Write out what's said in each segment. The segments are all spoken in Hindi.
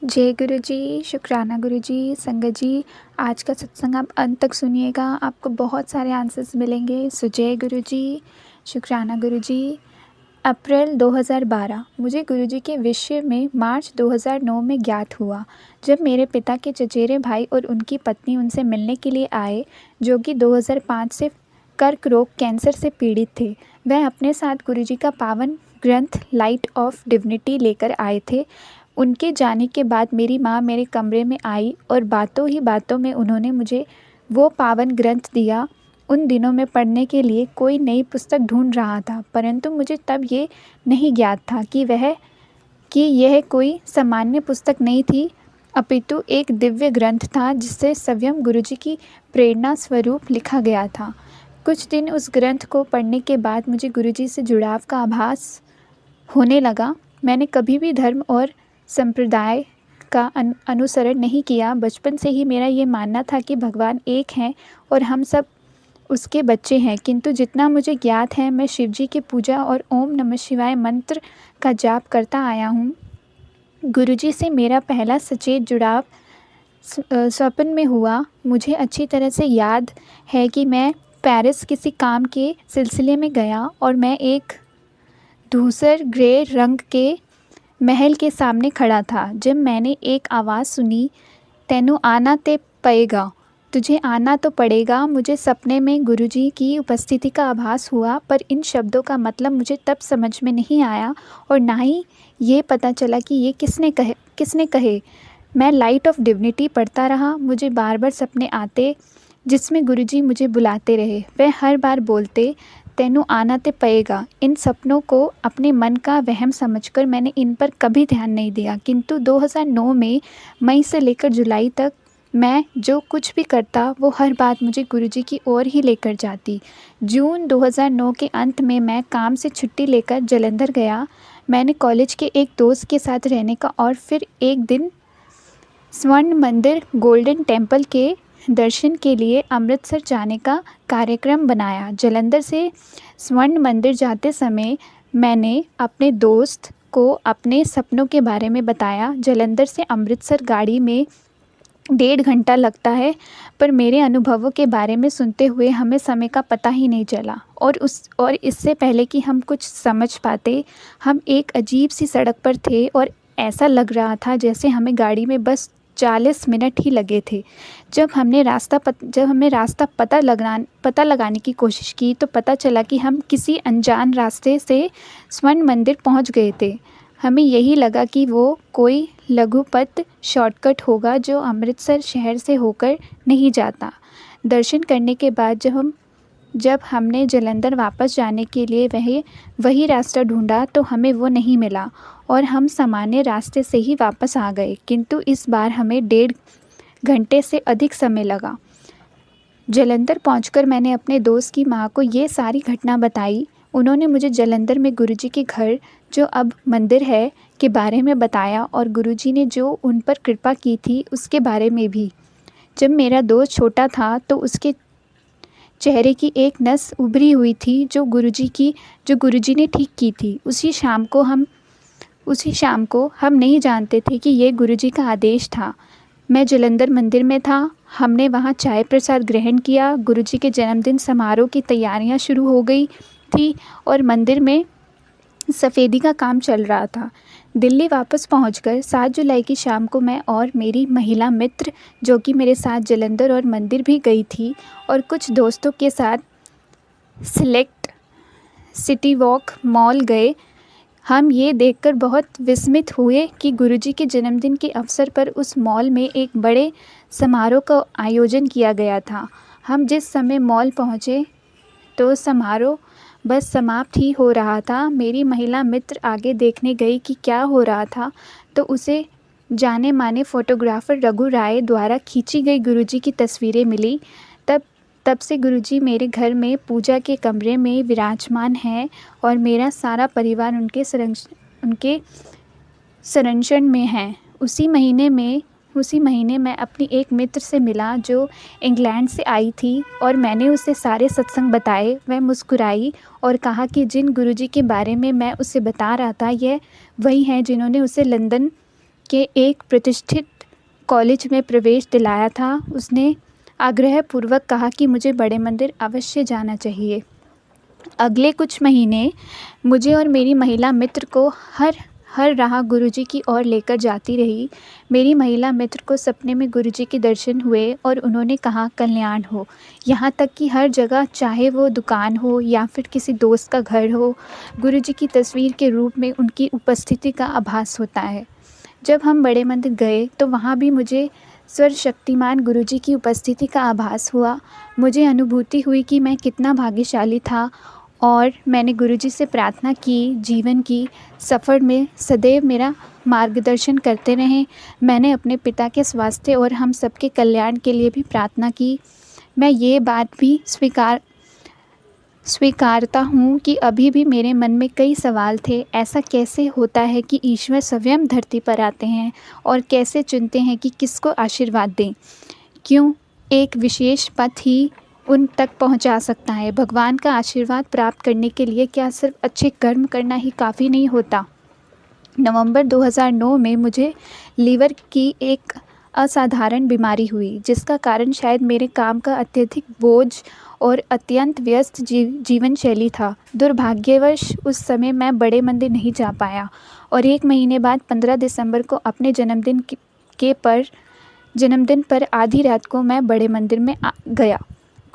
जय गुरु जी, शुक्राना गुरु जी, संगत जी। आज का सत्संग आप अंत तक सुनिएगा, आपको बहुत सारे आंसर्स मिलेंगे। सो जय गुरु जी, शुक्राना गुरु जी। अप्रैल 2012 मुझे गुरु जी के विषय में मार्च 2009 में ज्ञात हुआ, जब मेरे पिता के चचेरे भाई और उनकी पत्नी उनसे मिलने के लिए आए, जो कि 2005 से कर्क रोग कैंसर से पीड़ित थे। वह अपने साथ गुरु जी का पावन ग्रंथ लाइट ऑफ डिविनिटी लेकर आए थे। उनके जाने के बाद मेरी माँ मेरे कमरे में आई और बातों ही बातों में उन्होंने मुझे वो पावन ग्रंथ दिया। उन दिनों में पढ़ने के लिए कोई नई पुस्तक ढूंढ रहा था, परंतु मुझे तब ये नहीं ज्ञात था कि यह कोई सामान्य पुस्तक नहीं थी, अपितु एक दिव्य ग्रंथ था जिसे स्वयं गुरुजी की प्रेरणा स्वरूप लिखा गया था। कुछ दिन उस ग्रंथ को पढ़ने के बाद मुझे गुरुजी से जुड़ाव का आभास होने लगा। मैंने कभी भी धर्म और संप्रदाय का अनुसरण नहीं किया। बचपन से ही मेरा ये मानना था कि भगवान एक हैं और हम सब उसके बच्चे हैं, किंतु जितना मुझे ज्ञात है मैं शिवजी की पूजा और ओम नमः शिवाय मंत्र का जाप करता आया हूँ। गुरुजी से मेरा पहला सचेत जुड़ाव स्वप्न में हुआ। मुझे अच्छी तरह से याद है कि मैं पेरिस किसी काम के सिलसिले में गया और मैं एक धूसर ग्रे रंग के महल के सामने खड़ा था, जब मैंने एक आवाज़ सुनी, तेनू आना ते पएगा, तुझे आना तो पड़ेगा। मुझे सपने में गुरुजी की उपस्थिति का आभास हुआ, पर इन शब्दों का मतलब मुझे तब समझ में नहीं आया और ना ही ये पता चला कि ये किसने कहे। मैं लाइट ऑफ डिविनिटी पढ़ता रहा। मुझे बार बार सपने आते जिसमें गुरुजी मुझे बुलाते रहे। वह हर बार बोलते, तेनू आना ते पएगा। इन सपनों को अपने मन का वहम समझकर मैंने इन पर कभी ध्यान नहीं दिया, किंतु 2009 में मई से लेकर जुलाई तक मैं जो कुछ भी करता वो हर बात मुझे गुरुजी की ओर ही लेकर जाती। जून 2009 के अंत में मैं काम से छुट्टी लेकर जालंधर गया। मैंने कॉलेज के एक दोस्त के साथ रहने का और फिर एक दिन स्वर्ण मंदिर गोल्डन टेम्पल के दर्शन के लिए अमृतसर जाने का कार्यक्रम बनाया। जालंधर से स्वर्ण मंदिर जाते समय मैंने अपने दोस्त को अपने सपनों के बारे में बताया। जालंधर से अमृतसर गाड़ी में 1.5 घंटा लगता है, पर मेरे अनुभवों के बारे में सुनते हुए हमें समय का पता ही नहीं चला और इससे पहले कि हम कुछ समझ पाते, हम एक अजीब सी सड़क पर थे और ऐसा लग रहा था जैसे हमें गाड़ी में बस 40 मिनट ही लगे थे। जब हमने रास्ता पता लगाने की कोशिश की तो पता चला कि हम किसी अनजान रास्ते से स्वर्ण मंदिर पहुंच गए थे। हमें यही लगा कि वो कोई लघुपथ शॉर्टकट होगा जो अमृतसर शहर से होकर नहीं जाता। दर्शन करने के बाद जब हमने जालंधर वापस जाने के लिए वही रास्ता ढूंढा तो हमें वो नहीं मिला और हम सामान्य रास्ते से ही वापस आ गए, किंतु इस बार हमें 1.5 घंटे से अधिक समय लगा। जालंधर पहुंचकर मैंने अपने दोस्त की माँ को ये सारी घटना बताई। उन्होंने मुझे जालंधर में गुरुजी के घर, जो अब मंदिर है, के बारे में बताया और गुरुजी ने जो उन पर कृपा की थी उसके बारे में भी। जब मेरा दोस्त छोटा था तो उसके चेहरे की एक नस उभरी हुई थी जो गुरुजी ने ठीक की थी। उसी शाम को हम नहीं जानते थे कि ये गुरुजी का आदेश था। मैं जालंधर मंदिर में था। हमने वहाँ चाय प्रसाद ग्रहण किया। गुरुजी के जन्मदिन समारोह की तैयारियाँ शुरू हो गई थी और मंदिर में सफ़ेदी का काम चल रहा था। दिल्ली वापस पहुंचकर 7 जुलाई की शाम को मैं और मेरी महिला मित्र, जो कि मेरे साथ जालंधर और मंदिर भी गई थी, और कुछ दोस्तों के साथ सिलेक्ट सिटी वॉक मॉल गए। हम ये देखकर बहुत विस्मित हुए कि गुरुजी के जन्मदिन के अवसर पर उस मॉल में एक बड़े समारोह का आयोजन किया गया था। हम जिस समय मॉल पहुँचे तो समारोह बस समाप्त ही हो रहा था। मेरी महिला मित्र आगे देखने गई कि क्या हो रहा था, तो उसे जाने माने फोटोग्राफर रघु राय द्वारा खींची गई गुरुजी की तस्वीरें मिली। तब से गुरुजी मेरे घर में पूजा के कमरे में विराजमान हैं और मेरा सारा परिवार उनके संरक्षण में है। उसी महीने मैं अपनी एक मित्र से मिला जो इंग्लैंड से आई थी और मैंने उसे सारे सत्संग बताए। वह मुस्कुराई और कहा कि जिन गुरुजी के बारे में मैं उसे बता रहा था, यह वही हैं जिन्होंने उसे लंदन के एक प्रतिष्ठित कॉलेज में प्रवेश दिलाया था। उसने आग्रहपूर्वक कहा कि मुझे बड़े मंदिर अवश्य जाना चाहिए। अगले कुछ महीने मुझे और मेरी महिला मित्र को हर राह गुरुजी की ओर लेकर जाती रही। मेरी महिला मित्र को सपने में गुरुजी के दर्शन हुए और उन्होंने कहा, कल्याण हो। यहाँ तक कि हर जगह, चाहे वो दुकान हो या फिर किसी दोस्त का घर हो, गुरुजी की तस्वीर के रूप में उनकी उपस्थिति का आभास होता है। जब हम बड़े मंदिर गए तो वहाँ भी मुझे सर्वशक्तिमान गुरुजी की उपस्थिति का आभास हुआ। मुझे अनुभूति हुई कि मैं कितना भाग्यशाली था और मैंने गुरुजी से प्रार्थना की, जीवन की सफ़र में सदैव मेरा मार्गदर्शन करते रहें। मैंने अपने पिता के स्वास्थ्य और हम सबके कल्याण के लिए भी प्रार्थना की। मैं ये बात भी स्वीकारता हूँ कि अभी भी मेरे मन में कई सवाल थे। ऐसा कैसे होता है कि ईश्वर स्वयं धरती पर आते हैं और कैसे चुनते हैं कि किसको आशीर्वाद दें? क्यों एक विशेष पथ ही उन तक पहुंचा सकता है? भगवान का आशीर्वाद प्राप्त करने के लिए क्या सिर्फ अच्छे कर्म करना ही काफ़ी नहीं होता? नवंबर 2009 में मुझे लीवर की एक असाधारण बीमारी हुई, जिसका कारण शायद मेरे काम का अत्यधिक बोझ और अत्यंत व्यस्त जीवन शैली था। दुर्भाग्यवश उस समय मैं बड़े मंदिर नहीं जा पाया और 1 महीने बाद 15 दिसंबर को अपने जन्मदिन पर आधी रात को मैं बड़े मंदिर में गया।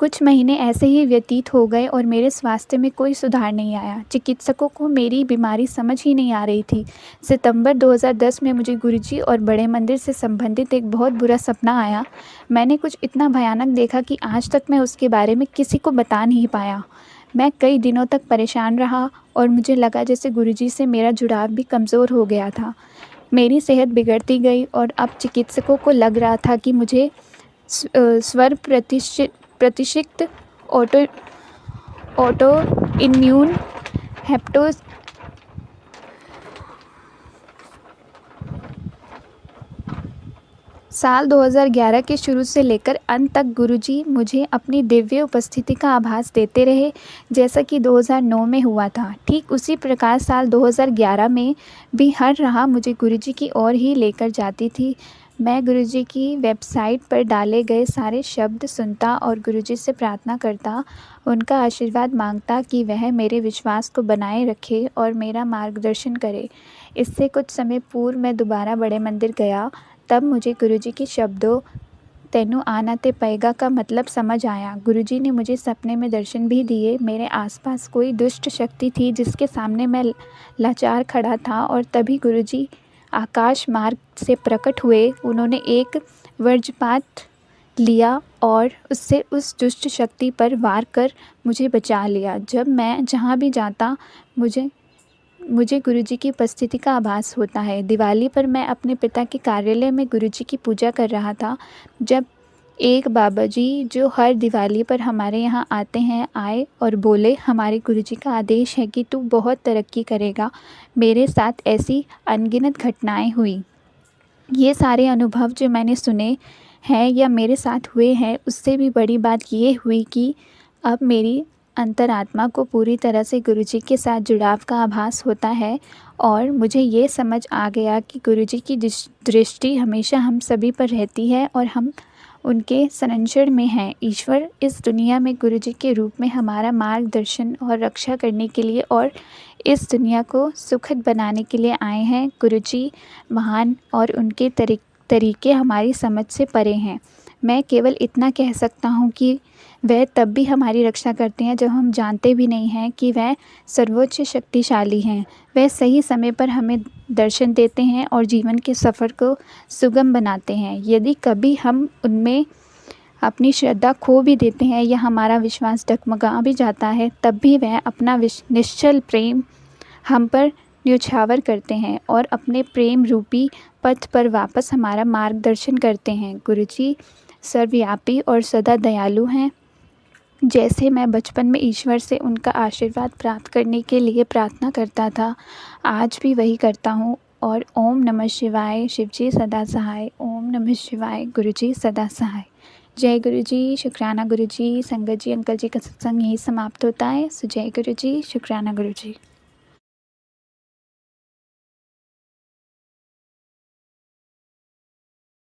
कुछ महीने ऐसे ही व्यतीत हो गए और मेरे स्वास्थ्य में कोई सुधार नहीं आया। चिकित्सकों को मेरी बीमारी समझ ही नहीं आ रही थी। सितंबर 2010 में मुझे गुरुजी और बड़े मंदिर से संबंधित एक बहुत बुरा सपना आया। मैंने कुछ इतना भयानक देखा कि आज तक मैं उसके बारे में किसी को बता नहीं पाया। मैं कई दिनों तक परेशान रहा और मुझे लगा जैसे गुरुजी से मेरा जुड़ाव भी कमज़ोर हो गया था। मेरी सेहत बिगड़ती गई और अब चिकित्सकों को लग रहा था कि मुझे स्वर प्रतिष्ठित ऑटो इम्यून हेपेटाइटिस साल 2011 के शुरू से लेकर अंत तक गुरुजी मुझे अपनी दिव्य उपस्थिति का आभास देते रहे, जैसा कि 2009 में हुआ था। ठीक उसी प्रकार साल 2011 में भी हर राह मुझे गुरुजी की ओर ही लेकर जाती थी। मैं गुरुजी की वेबसाइट पर डाले गए सारे शब्द सुनता और गुरुजी से प्रार्थना करता, उनका आशीर्वाद मांगता कि वह मेरे विश्वास को बनाए रखे और मेरा मार्गदर्शन करे। इससे कुछ समय पूर्व मैं दोबारा बड़े मंदिर गया। तब मुझे गुरुजी के शब्दों तेनू आना ते पएगा का मतलब समझ आया। गुरुजी ने मुझे सपने में दर्शन भी दिए। मेरे आसपास कोई दुष्ट शक्ति थी जिसके सामने मैं लाचार खड़ा था और तभी गुरुजी आकाश मार्ग से प्रकट हुए। उन्होंने एक वज्रपात लिया और उससे उस दुष्ट शक्ति पर वार कर मुझे बचा लिया। जब मैं जहाँ भी जाता मुझे गुरुजी की उपस्थिति का आभास होता है। दिवाली पर मैं अपने पिता के कार्यालय में गुरुजी की पूजा कर रहा था, जब एक बाबाजी जो हर दिवाली पर हमारे यहाँ आते हैं आए और बोले, हमारे गुरुजी का आदेश है कि तू बहुत तरक्की करेगा। मेरे साथ ऐसी अनगिनत घटनाएं हुई। ये सारे अनुभव जो मैंने सुने हैं या मेरे साथ हुए हैं, उससे भी बड़ी बात ये हुई कि अब मेरी अंतरात्मा को पूरी तरह से गुरुजी के साथ जुड़ाव का आभास होता है और मुझे ये समझ आ गया कि गुरुजी की दृष्टि हमेशा हम सभी पर रहती है और हम उनके संरक्षण में हैं। ईश्वर इस दुनिया में गुरुजी के रूप में हमारा मार्गदर्शन और रक्षा करने के लिए और इस दुनिया को सुखद बनाने के लिए आए हैं। गुरुजी महान और उनके तरीके हमारी समझ से परे हैं। मैं केवल इतना कह सकता हूँ कि वह तब भी हमारी रक्षा करते हैं जब हम जानते भी नहीं हैं कि वह सर्वोच्च शक्तिशाली हैं। वह सही समय पर हमें दर्शन देते हैं और जीवन के सफ़र को सुगम बनाते हैं। यदि कभी हम उनमें अपनी श्रद्धा खो भी देते हैं या हमारा विश्वास डगमगा भी जाता है, तब भी वह अपना निश्चल प्रेम हम पर न्यौछावर करते हैं और अपने प्रेम रूपी पथ पर वापस हमारा मार्गदर्शन करते हैं। गुरुजी सर्वव्यापी और सदा दयालु हैं। जैसे मैं बचपन में ईश्वर से उनका आशीर्वाद प्राप्त करने के लिए प्रार्थना करता था, आज भी वही करता हूँ। और ओम नमः शिवाय, शिवजी सदा सहाय। ओम नमः शिवाय, गुरुजी सदा सहाय। जय गुरुजी, शुक्राना गुरुजी। संगत जी, अंकल जी का सत्संग यही समाप्त होता है। सो जय गुरुजी, शुक्राना गुरुजी।